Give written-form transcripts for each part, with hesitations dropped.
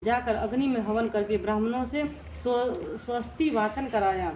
जाकर अग्नि में हवन करके ब्राह्मणों से स्वस्ति वाचन कराया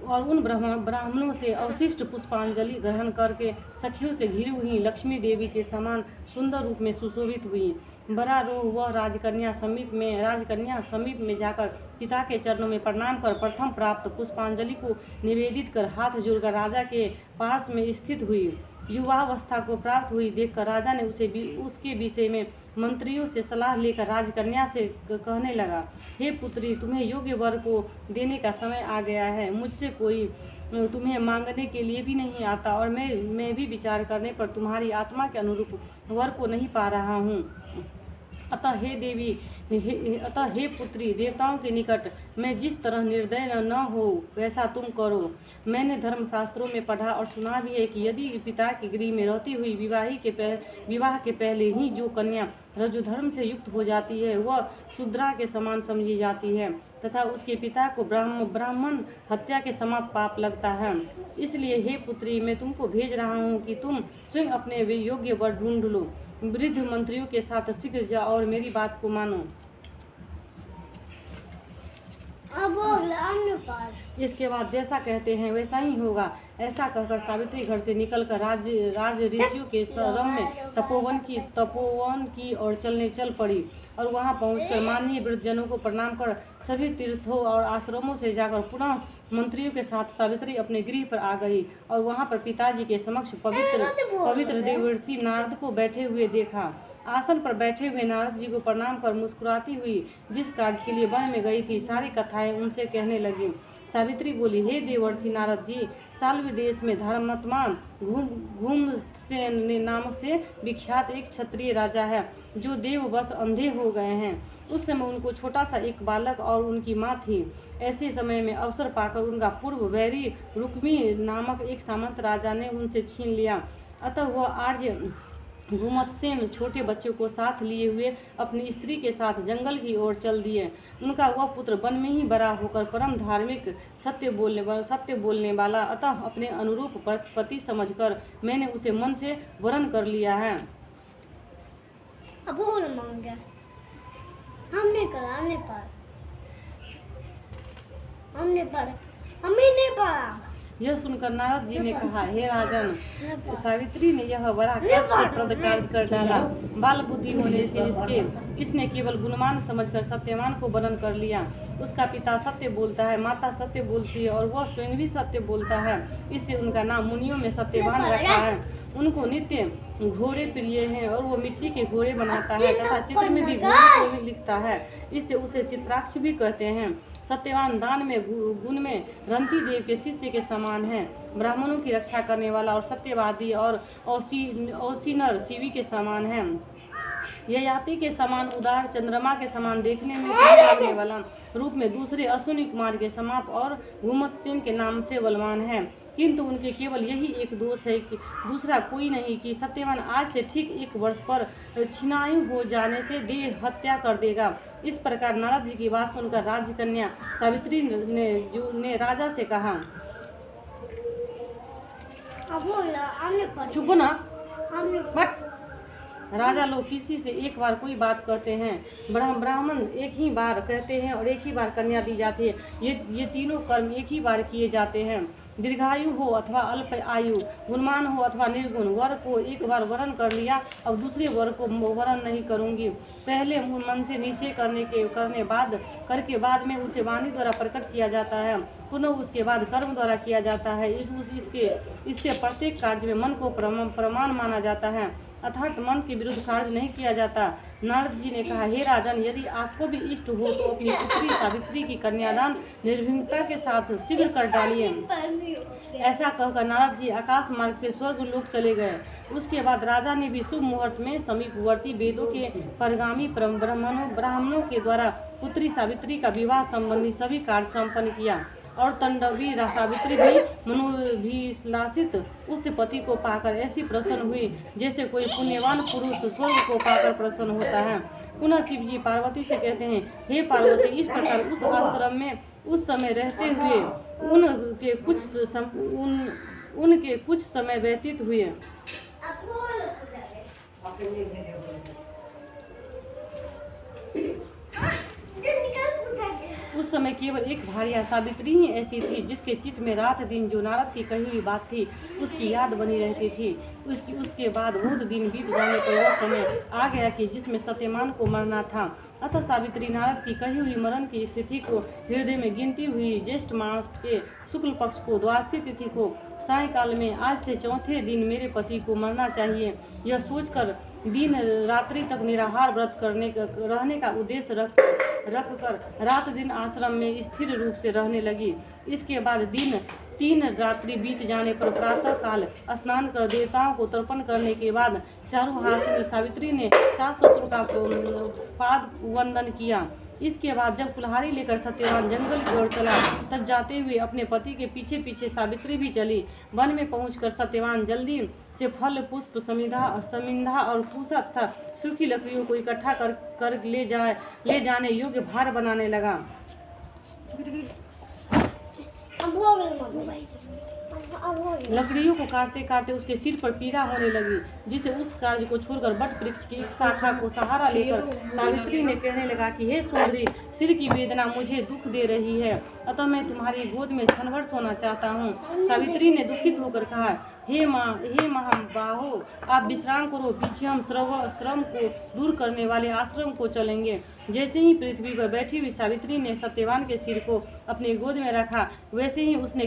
और उन ब्राह्मणों से अवशिष्ट पुष्पांजलि ग्रहण करके सखियों से घिरी हुई लक्ष्मी देवी के समान सुंदर रूप में सुशोभित हुई। बड़ा रोह वह राजकन्या समीप में जाकर पिता के चरणों में प्रणाम कर प्रथम प्राप्त पुष्पांजलि को निवेदित कर हाथ जोड़कर राजा के पास में स्थित हुई। युवावस्था को प्राप्त हुई देखकर राजा ने उसके विषय में मंत्रियों से सलाह लेकर राजकन्या से कहने लगा, हे पुत्री, तुम्हें योग्य वर को देने का समय आ गया है। मुझसे कोई तुम्हें मांगने के लिए भी नहीं आता और मैं भी विचार करने पर तुम्हारी आत्मा के अनुरूप वर को नहीं पा रहा हूँ। अतः हे पुत्री, देवताओं के निकट मैं जिस तरह निर्दय न हो वैसा तुम करो। मैंने धर्मशास्त्रों में पढ़ा और सुना भी है कि यदि पिता के गृह में रहती हुई विवाह के पहले ही जो कन्या रजुधर्म से युक्त हो जाती है वह शूद्रा के समान समझी जाती है तथा उसके पिता को ब्राह्मण हत्या के समान पाप लगता है। इसलिए हे पुत्री, मैं तुमको भेज रहा हूँ कि तुम स्वयं अपने योग्य वर ढूंढ लो। वृद्ध मंत्रियों के साथ शीघ्र जाओ और मेरी बात को मानो। इसके बाद जैसा कहते हैं वैसा ही होगा। ऐसा कहकर सावित्री घर से निकलकर राज ऋषियों के शरण में तपोवन की ओर चल पड़ी और वहां पहुंचकर माननीय वृद्धजनों को प्रणाम कर सभी तीर्थों और आश्रमों से जाकर पुनः मंत्रियों के साथ सावित्री अपने गृह पर आ गई और वहां पर पिताजी के समक्ष पवित्र देवर्षि नारद को बैठे हुए देखा। आसन पर बैठे हुए नारद जी को प्रणाम कर मुस्कुराती हुई जिस कार्य के लिए वन में गई थी सारी कथाएं उनसे कहने लगी। सावित्री बोली, हे देवर्षि नारद जी, साल्व देश में धर्मात्मा घुमसेन नामक से विख्यात एक क्षत्रिय राजा है जो देववश अंधे हो गए हैं। उस समय उनको छोटा सा एक बालक और उनकी माँ थी। ऐसे समय में अवसर पाकर उनका पूर्व वैरी रुक्मी नामक एक सामंत राजा ने उनसे छीन लिया। अतः वह आर्य घुमसेन छोटे बच्चों को साथ लिए हुए अपनी स्त्री के साथ जंगल की ओर चल दिए। उनका वह पुत्र वन में ही बड़ा होकर परम धार्मिक सत्य बोलने वाला अतः अपने अनुरूप पति समझकर मैंने उसे मन से वरण कर लिया है। अब हमने पढ़ा। यह सुनकर नारद जी ने कहा, हे राजन, सावित्री ने यह बड़ा कष्टप्रद कार्य कर डाला। बाल बुद्धि होने से इसने केवल गुणवान समझकर सत्यवान को वरण कर लिया। उसका पिता सत्य बोलता है, माता सत्य बोलती है और वह स्वयं भी सत्य बोलता है। इससे उनका नाम मुनियों में सत्यवान रखा है। उनको नित्य घोड़े प्रिय हैं और वो मिट्टी के घोड़े बनाता है तथा चित्र में भी घोड़े को लिखता है। इससे उसे चित्राक्ष भी कहते हैं। सत्यवान दान में गुण में रंती देव के शिष्य के समान है। ब्राह्मणों की रक्षा करने वाला और सत्यवादी और औसीनर शिवी के समान है। ययाति के समान उदार, चंद्रमा के समान देखने में लगने वाला, रूप में दूसरे अश्विनी कुमार के समाप और घुमतसेन के नाम से बलवान है। किंतु उनके केवल यही एक दोष है कि दूसरा कोई नहीं कि सत्यवान आज से ठीक 1 वर्ष पर छिनायु हो जाने से देह हत्या कर देगा। इस प्रकार नारद जी की बात सुनकर राजकन्या सावित्री ने राजा से कहा, चुप ना, बट राजा लोग किसी से एक बार कोई बात कहते हैं, ब्राह्मण एक ही बार कहते हैं और एक ही बार कन्या दी जाती है। ये तीनों कर्म एक ही बार किए जाते हैं। दीर्घायु हो अथवा अल्प आयु, गुणवान हो अथवा निर्गुण, वर को एक बार वरण कर लिया, अब दूसरे वर को वरण नहीं करूंगी। पहले मन से निश्चय करके बाद में उसे वाणी द्वारा प्रकट किया जाता है, पुनः उसके बाद कर्म द्वारा किया जाता है। इससे प्रत्येक कार्य में मन को प्रमाण माना जाता है, अर्थात मन के विरुद्ध कार्य नहीं किया जाता। नारद जी ने कहा, हे राजन, यदि आपको भी इष्ट हो तो अपनी पुत्री सावित्री की कन्यादान निर्भीकता के साथ शीघ्र कर डालिए। ऐसा कहकर नारद जी आकाश मार्ग से स्वर्ग लोक चले गए। उसके बाद राजा ने भी शुभ मुहूर्त में समीपवर्ती वेदों के परगामी ब्राह्मणों के द्वारा पुत्री सावित्री का विवाह संबंधी सभी कार्य संपन्न किया और तंडवी सावित्री भी मनोभिलाषित उस पति को पाकर ऐसी प्रसन्न हुई जैसे कोई पुण्यवान पुरुष स्वर्ग को पाकर प्रसन्न होता है। पुनः शिव जी पार्वती से कहते हैं, हे पार्वती, इस प्रकार उस आश्रम में उस समय रहते हुए उनके कुछ समय व्यतीत हुए। उस समय केवल एक भार्या सावित्री ही ऐसी थी जिसके चित्त में रात दिन जो नारद की कही हुई बात थी उसकी याद बनी रहती थी। उसके बाद बहुत दिन बीत जाने पर वह समय आ गया कि जिसमें सत्यवान को मरना था। अतः सावित्री नारद की कही हुई मरण की स्थिति को हृदय में गिनती हुई ज्येष्ठ मास के शुक्ल पक्ष को द्वादशी तिथि को सायंकाल में आज से चौथे दिन मेरे पति को मरना चाहिए, यह सोचकर दिन रात्रि तक निराहार व्रत रहने का उद्देश्य रखकर रात दिन आश्रम में स्थिर रूप से रहने लगी। इसके बाद दिन 3 रात्रि बीत जाने पर प्रातः काल स्नान कर देवताओं को तर्पण करने के बाद चारों हाथ सावित्री ने सास ससुर का पाद वंदन किया। इसके बाद जब कुल्हाड़ी लेकर सत्यवान जंगल की ओर चला तब जाते हुए अपने पति के पीछे पीछे सावित्री भी चली। वन में पहुंचकर सत्यवान जल्दी से फल पुष्प समिंधा और पूसा तथा सूखी लकड़ियों को इकट्ठा कर ले जाने योग्य भार बनाने लगा। लकड़ियों को काटते काटते उसके सिर पर पीड़ा होने लगी, जिसे उस कार्य को छोड़कर बट वृक्ष की एक शाखा को सहारा लेकर सावित्री ने कहने लगा कि हे सुंदरी, सिर की वेदना मुझे दुख दे रही है, अतः मैं तुम्हारी गोद में क्षण भर सोना चाहता हूँ। सावित्री ने दुखित होकर कहा, हे महाबाहो, आप विश्राम करो, पीछे हम श्रम को दूर करने वाले आश्रम को चलेंगे। जैसे ही पृथ्वी पर बैठी हुई सावित्री ने सत्यवान के सिर को अपने गोद में रखा, वैसे ही उसने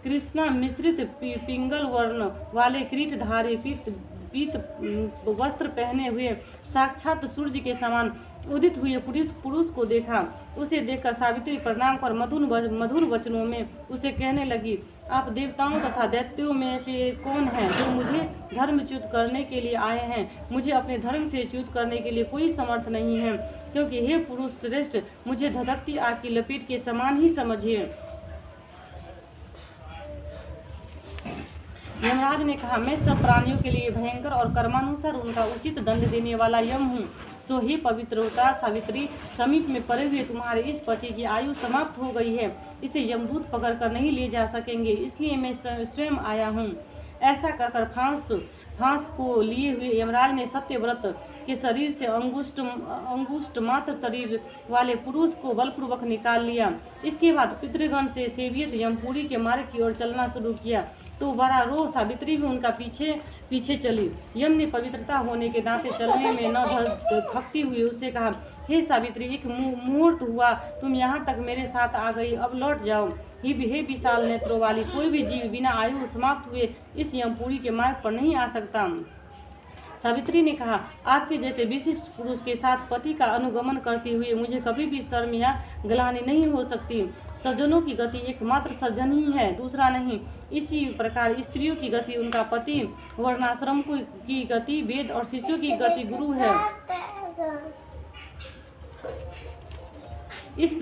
कृष्णा मिश्रित पिंगल वर्ण वाले किरीटधारी पीत वस्त्र पहने हुए साक्षात सूर्य के समान उदित हुए पुरुष को देखा। उसे देखकर सावित्री प्रणाम कर मधुर वचनों में उसे कहने लगी, आप देवताओं तथा दैत्यों में से कौन हैं जो मुझे धर्मच्युत करने के लिए आए हैं? मुझे अपने धर्म से च्युत करने के लिए कोई समर्थ नहीं है, क्योंकि हे पुरुष श्रेष्ठ, मुझे धधकती आग की लपेट के समान ही समझिए। यमराज ने कहा, मैं सब प्राणियों के लिए भयंकर और कर्मानुसार उनका उचित दंड देने वाला यम हूँ। सो हे पवित्रता सावित्री, समीप में पड़े हुए तुम्हारे इस पति की आयु समाप्त हो गई है, इसे यमदूत पकड़ कर नहीं ले जा सकेंगे, इसलिए मैं स्वयं आया हूँ। ऐसा कहकर फांस को लिए हुए यमराज ने सत्यव्रत के शरीर से अंगुष्ठ मात्र शरीर वाले पुरुष को बलपूर्वक निकाल लिया। इसके बाद पितृगण से सेवियत यमपुरी के मार्ग की ओर चलना शुरू किया, तो बड़ा रोह सावित्री भी उनका पीछे चली। यम ने पवित्रता होने के नाते चलने में न थकती हुई उससे कहा, हे सावित्री, एक मुहूर्त हुआ तुम यहाँ तक मेरे साथ आ गई, अब लौट जाओ। हे विशाल नेत्रों वाली, कोई भी जीव बिना आयु समाप्त हुए इस यमपुरी के मार्ग पर नहीं आ सकता। सावित्री ने कहा, आपके जैसे विशिष्ट पुरुष के साथ पति का अनुगमन करते हुए मुझे कभी भी शर्म या ग्लानि नहीं हो सकती। सज्जनों की गति एकमात्र सज्जन ही है, दूसरा नहीं। इसी प्रकार स्त्रियों की गति उनका पति, वर्णाश्रम की गति वेद और शिष्यों की गति गुरु है। इस